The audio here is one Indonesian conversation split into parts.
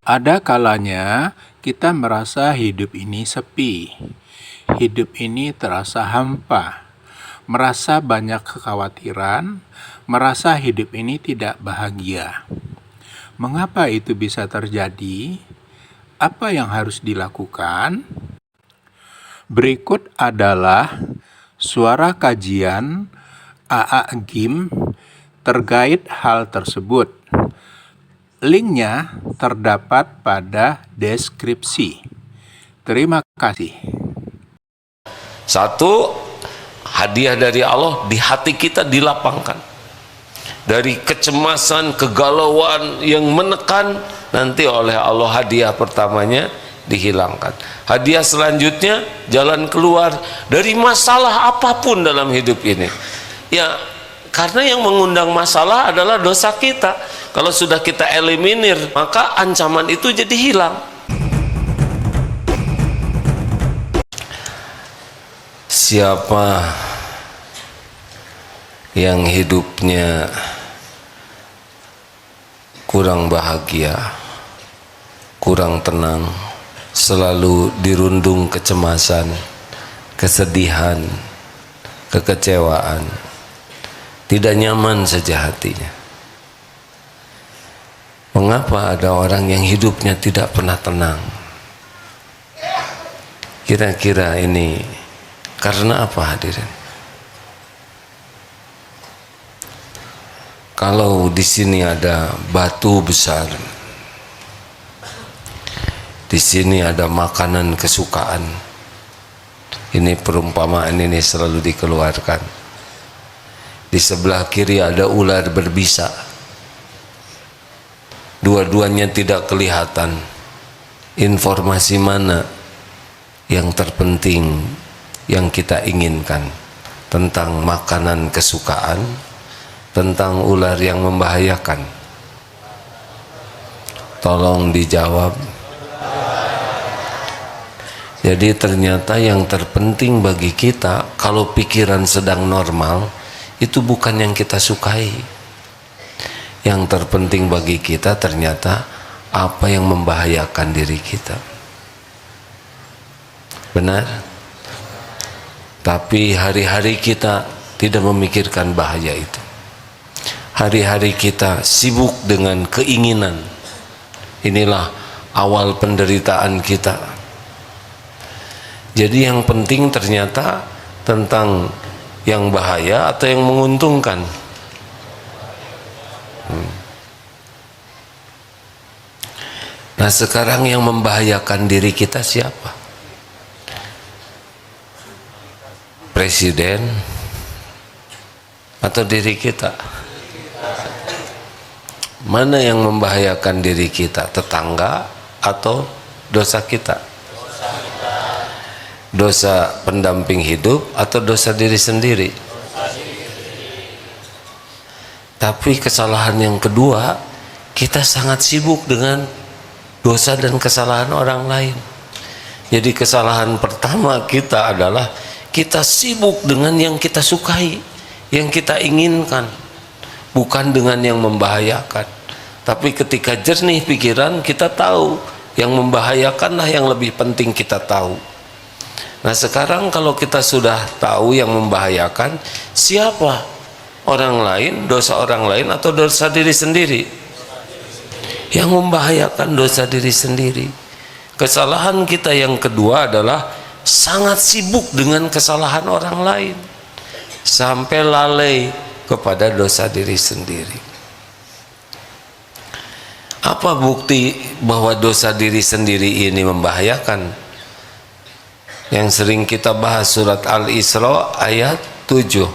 Ada kalanya kita merasa hidup ini sepi, hidup ini terasa hampa, merasa banyak kekhawatiran, merasa hidup ini tidak bahagia. Mengapa itu bisa terjadi? Apa yang harus dilakukan? Berikut adalah suara kajian AA Gim terkait hal tersebut. Linknya terdapat pada deskripsi. Terima kasih. Satu, hadiah dari Allah di hati kita dilapangkan. Dari kecemasan, kegalauan yang menekan, nanti oleh Allah hadiah pertamanya dihilangkan. Hadiah selanjutnya, jalan keluar dari masalah apapun dalam hidup ini. Ya, karena yang mengundang masalah adalah dosa kita. Kalau sudah kita eliminir, maka ancaman itu jadi hilang. Siapa yang hidupnya kurang bahagia, kurang tenang, selalu dirundung kecemasan, kesedihan, kekecewaan, tidak nyaman saja hatinya. Mengapa ada orang yang hidupnya tidak pernah tenang? Kira-kira ini karena apa, hadirin? Kalau di sini ada batu besar, di sini ada makanan kesukaan, ini perumpamaan ini selalu dikeluarkan. Di sebelah kiri ada ular berbisa, dua-duanya tidak kelihatan. Informasi mana yang terpenting yang kita inginkan? Tentang makanan kesukaan, tentang ular yang membahayakan? Tolong dijawab. Jadi ternyata yang terpenting bagi kita, kalau pikiran sedang normal, itu bukan yang kita sukai. Yang terpenting bagi kita ternyata apa yang membahayakan diri kita. Benar? Tapi hari-hari kita tidak memikirkan bahaya itu. Hari-hari kita sibuk dengan keinginan. Inilah awal penderitaan kita. Jadi yang penting ternyata tentang yang bahaya atau yang menguntungkan. Nah, sekarang yang membahayakan diri kita siapa? Presiden atau diri kita? Mana yang membahayakan diri kita? Tetangga atau dosa kita? Dosa pendamping hidup atau dosa diri sendiri? Tapi kesalahan yang kedua, kita sangat sibuk dengan dosa dan kesalahan orang lain. Jadi kesalahan pertama kita adalah kita sibuk dengan yang kita sukai, yang kita inginkan, bukan dengan yang membahayakan. Tapi ketika jernih pikiran, kita tahu yang membahayakanlah yang lebih penting kita tahu. Nah, sekarang kalau kita sudah tahu yang membahayakan, siapa? Orang lain, dosa orang lain, atau dosa diri sendiri? Yang membahayakan dosa diri sendiri. Kesalahan kita yang kedua adalah sangat sibuk dengan kesalahan orang lain, sampai lalai kepada dosa diri sendiri. Apa bukti bahwa dosa diri sendiri ini membahayakan? Yang sering kita bahas surat Al-Isra ayat 7.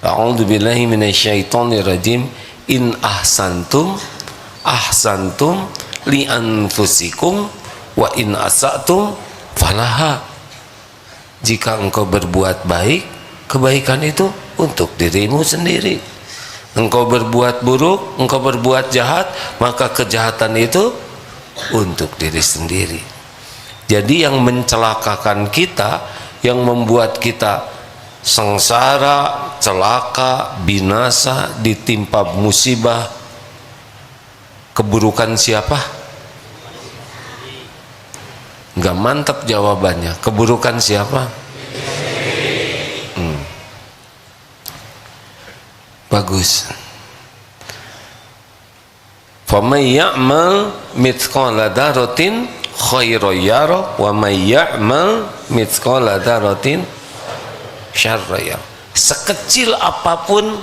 A'udzubillahi minasyaitonirrajim. In ahsantum ahsantum li anfusikum wa in asatum falaha. Jika engkau berbuat baik, kebaikan itu untuk dirimu sendiri. Engkau berbuat buruk, engkau berbuat jahat, maka kejahatan itu untuk diri sendiri. Jadi yang mencelakakan kita, yang membuat kita sengsara, celaka, binasa, ditimpa musibah, keburukan siapa? Nggak mantap jawabannya. Keburukan siapa? Bagus. Faman ya'mal mithqala dzarratin khairan yarah wa may ya'mal mithqala dzarratin syarran yarah. Sekecil apapun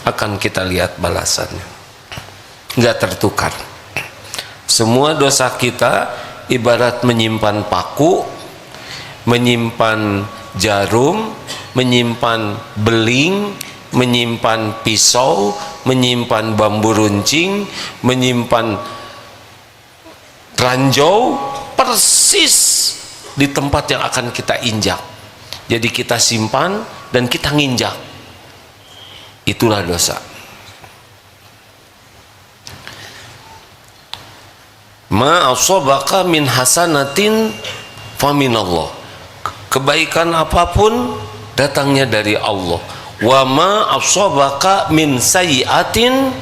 akan kita lihat balasannya. Nggak tertukar. Semua dosa kita ibarat menyimpan paku, menyimpan jarum, menyimpan beling, menyimpan pisau, menyimpan bambu runcing, menyimpan ranjau, persis di tempat yang akan kita injak. Jadi kita simpan dan kita nginjak. Itulah dosa. Ma asabaka min hasanatin faminallah. Kebaikan apapun datangnya dari Allah. Wa ma asabaka min sayyi'atin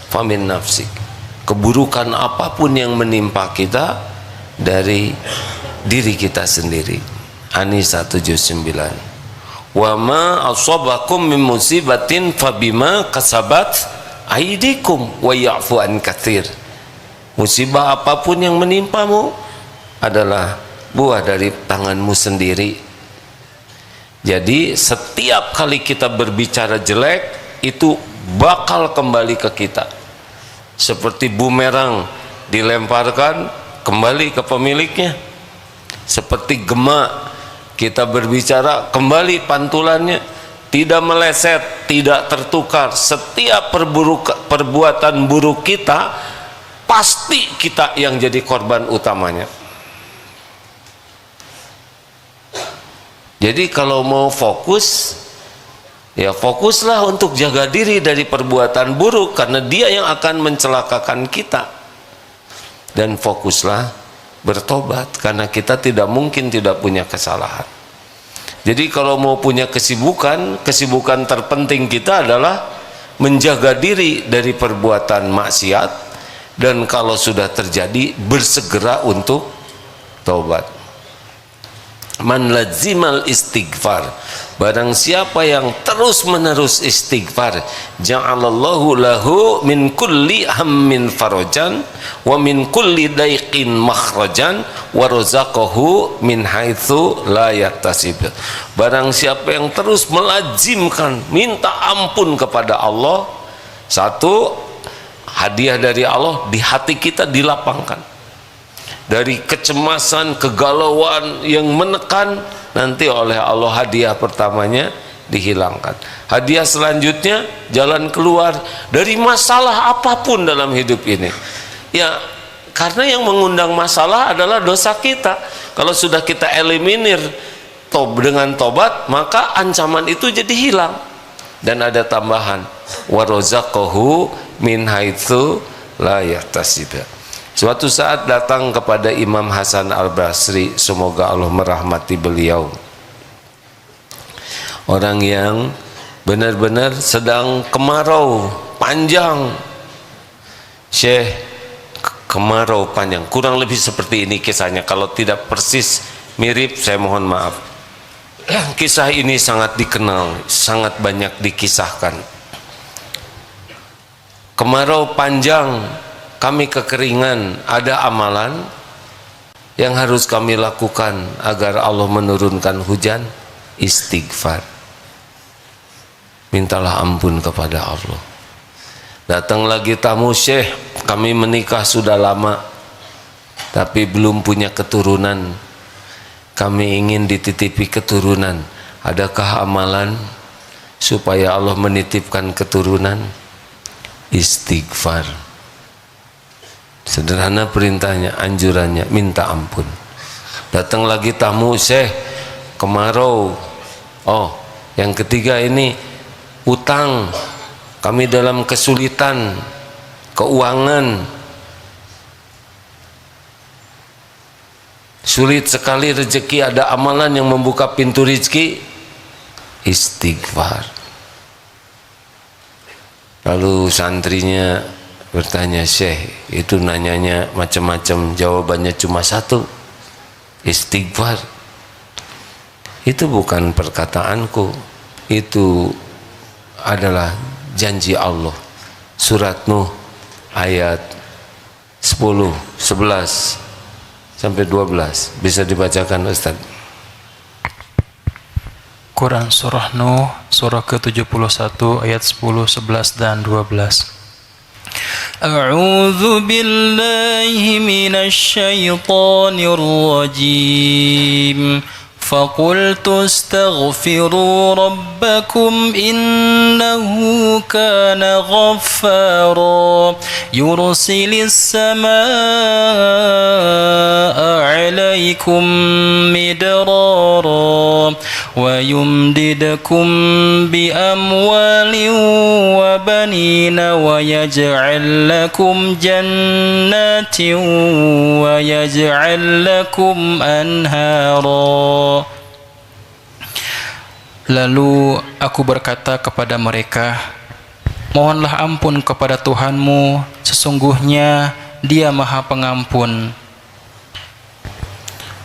famin nafsik. Keburukan apapun yang menimpa kita dari diri kita sendiri. An-Nisa 79. Wa ma asabakum min musibatin fabima kasabat aidikum wa ya'fu an katsir. Musibah apapun yang menimpamu adalah buah dari tanganmu sendiri. Jadi setiap kali kita berbicara jelek itu bakal kembali ke kita. Seperti bumerang dilemparkan kembali ke pemiliknya. Seperti gema kita berbicara kembali pantulannya, tidak meleset, tidak tertukar. Setiap perbuatan buruk kita pasti kita yang jadi korban utamanya. Jadi kalau mau fokus, ya fokuslah untuk jaga diri dari perbuatan buruk, karena dia yang akan mencelakakan kita. Dan fokuslah bertobat, karena kita tidak mungkin tidak punya kesalahan. Jadi kalau mau punya kesibukan, kesibukan terpenting kita adalah menjaga diri dari perbuatan maksiat, dan kalau sudah terjadi bersegera untuk taubat. Man lazimal istighfar, barang siapa yang terus menerus istighfar, ja'alallahu lahu min kulli hammin farajan wa min kulli daiqin makhrajan wa razaqahu min haitsu la yahtasib. Barang siapa yang terus melazimkan minta ampun kepada Allah, satu, hadiah dari Allah di hati kita dilapangkan. Dari kecemasan, kegalauan yang menekan, nanti oleh Allah hadiah pertamanya dihilangkan. Hadiah selanjutnya jalan keluar dari masalah apapun dalam hidup ini. Ya, karena yang mengundang masalah adalah dosa kita. Kalau sudah kita eliminir dengan tobat, maka ancaman itu jadi hilang. Dan ada tambahan, wa razaqahu min haitsu la yahtasib. Suatu saat datang kepada Imam Hasan Al-Basri, semoga Allah merahmati beliau, orang yang benar-benar sedang kemarau panjang. Syekh, kemarau panjang, kurang lebih seperti ini kisahnya. Kalau tidak persis mirip, saya mohon maaf. Kisah ini sangat dikenal, sangat banyak dikisahkan. Kemarau panjang, kami kekeringan, ada amalan yang harus kami lakukan agar Allah menurunkan hujan. Istighfar, mintalah ampun kepada Allah. Datang lagi tamu, Syekh, kami menikah sudah lama tapi belum punya keturunan, kami ingin dititipi keturunan, adakah amalan supaya Allah menitipkan keturunan? Istighfar. Sederhana perintahnya, anjurannya, minta ampun. Datang lagi tamu, Syekh, kemarau. Oh, yang ketiga ini utang, kami dalam kesulitan keuangan, sulit sekali rezeki, ada amalan yang membuka pintu rezeki. Istighfar. Lalu santrinya bertanya, Syekh, itu nanyanya macam-macam, jawabannya cuma satu. istighfar. Itu bukan perkataanku, itu adalah janji Allah. Surat Nuh ayat 10, 11 sampai 12. Bisa dibacakan Ustaz? Quran Surah Nuh, surah ke-71 ayat 10, 11 dan 12. A'udzu billahi minasy syaithanir rajim. فقلت استغفروا ربكم إنه كان غفارا يرسل السماء عليكم مدرارا ويمددكم بأموال وبنين ويجعل لكم جنات ويجعل لكم أنهارا. Lalu aku berkata kepada mereka, mohonlah ampun kepada Tuhanmu, sesungguhnya Dia Maha Pengampun.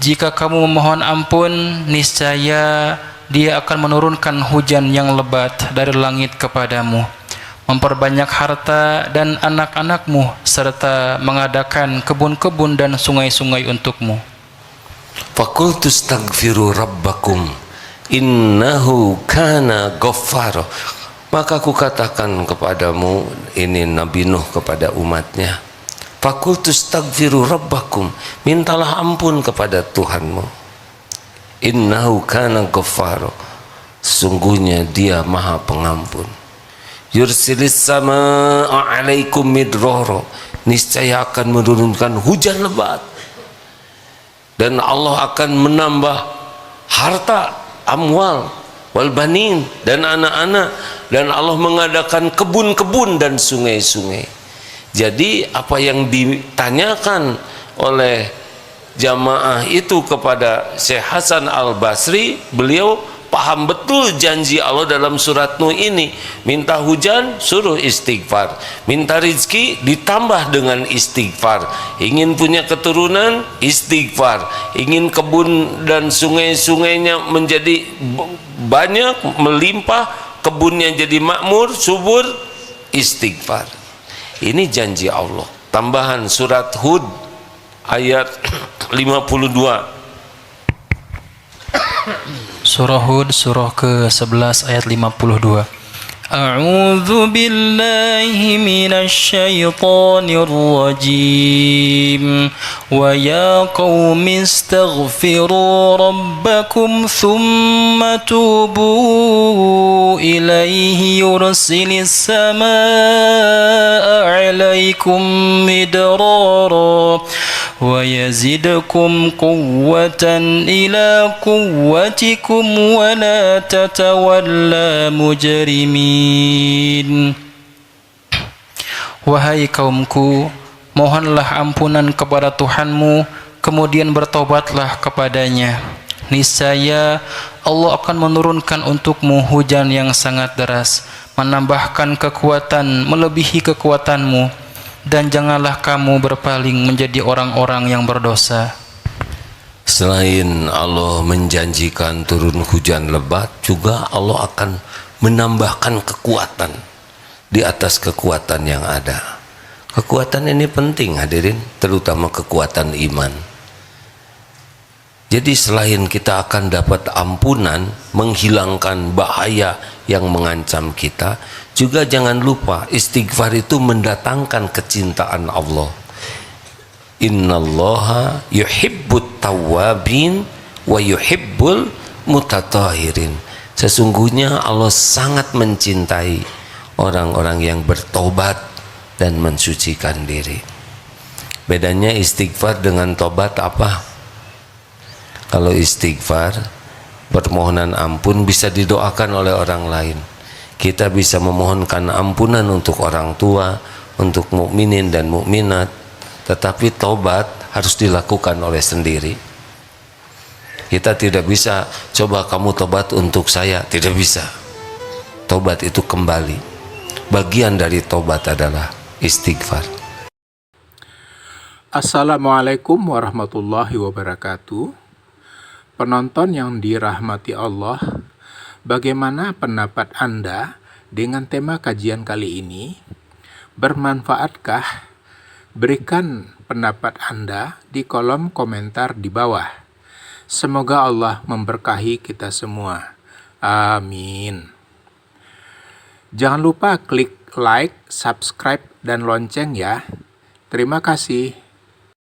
Jika kamu memohon ampun, niscaya Dia akan menurunkan hujan yang lebat dari langit kepadamu, memperbanyak harta dan anak-anakmu, serta mengadakan kebun-kebun dan sungai-sungai untukmu. Faqultu astaghfiru rabbakum innahu kana ghaffara. Maka aku katakan kepadamu, ini Nabi Nuh kepada umatnya, faqultu astaghfiru rabbakum, mintalah ampun kepada Tuhanmu. Innahu kana ghaffara, sesungguhnya Dia Maha Pengampun. Yursilis samaa alaikum midrara, niscaya akan menurunkan hujan lebat, dan Allah akan menambah harta, amwal, wal banin, dan anak-anak, dan Allah mengadakan kebun-kebun dan sungai-sungai. Jadi apa yang ditanyakan oleh jamaah itu kepada Syekh Hasan Al-Basri, beliau paham betul janji Allah dalam surat Nuh ini. Minta hujan, suruh istighfar. Minta rizki, ditambah dengan istighfar. Ingin punya keturunan, istighfar. Ingin kebun dan sungai-sungainya menjadi banyak, melimpah, kebunnya jadi makmur, subur, istighfar. Ini janji Allah. Tambahan surat Hud ayat 52. Surah Hud, surah ke-11 ayat 52. A'udzu billahi minasy syaithanir rajim. Wa ya qaumi istaghfiru rabbakum thumma tubu ilaihi yursilis samaa'a 'alaikum midrara wa yazidkum quwwatan ila quwwatikum wa la tatawalla mujrimin. Wahai kaumku, mohonlah ampunan kepada Tuhanmu, kemudian bertobatlah kepadanya. Niscaya Allah akan menurunkan untukmu hujan yang sangat deras, menambahkan kekuatan melebihi kekuatanmu, dan janganlah kamu berpaling menjadi orang-orang yang berdosa. Selain Allah menjanjikan turun hujan lebat, juga Allah akan menambahkan kekuatan di atas kekuatan yang ada. Kekuatan ini penting hadirin, terutama kekuatan iman. Jadi selain kita akan dapat ampunan, menghilangkan bahaya yang mengancam kita, juga jangan lupa istighfar itu mendatangkan kecintaan Allah. Innallaha yuhibbut tawwabin wa yuhibbul mutatahhirin. Sesungguhnya Allah sangat mencintai orang-orang yang bertobat dan mensucikan diri. Bedanya istighfar dengan tobat apa? Kalau istighfar, permohonan ampun bisa didoakan oleh orang lain. Kita bisa memohonkan ampunan untuk orang tua, untuk mukminin dan mukminat, tetapi tobat harus dilakukan oleh sendiri. Kita tidak bisa, coba kamu tobat untuk saya, tidak bisa. Tobat itu kembali. Bagian dari tobat adalah istighfar. Assalamualaikum warahmatullahi wabarakatuh. Penonton yang dirahmati Allah, bagaimana pendapat Anda dengan tema kajian kali ini? Bermanfaatkah? Berikan pendapat Anda di kolom komentar di bawah. Semoga Allah memberkahi kita semua. Amin. Jangan lupa klik like, subscribe, dan lonceng ya. Terima kasih.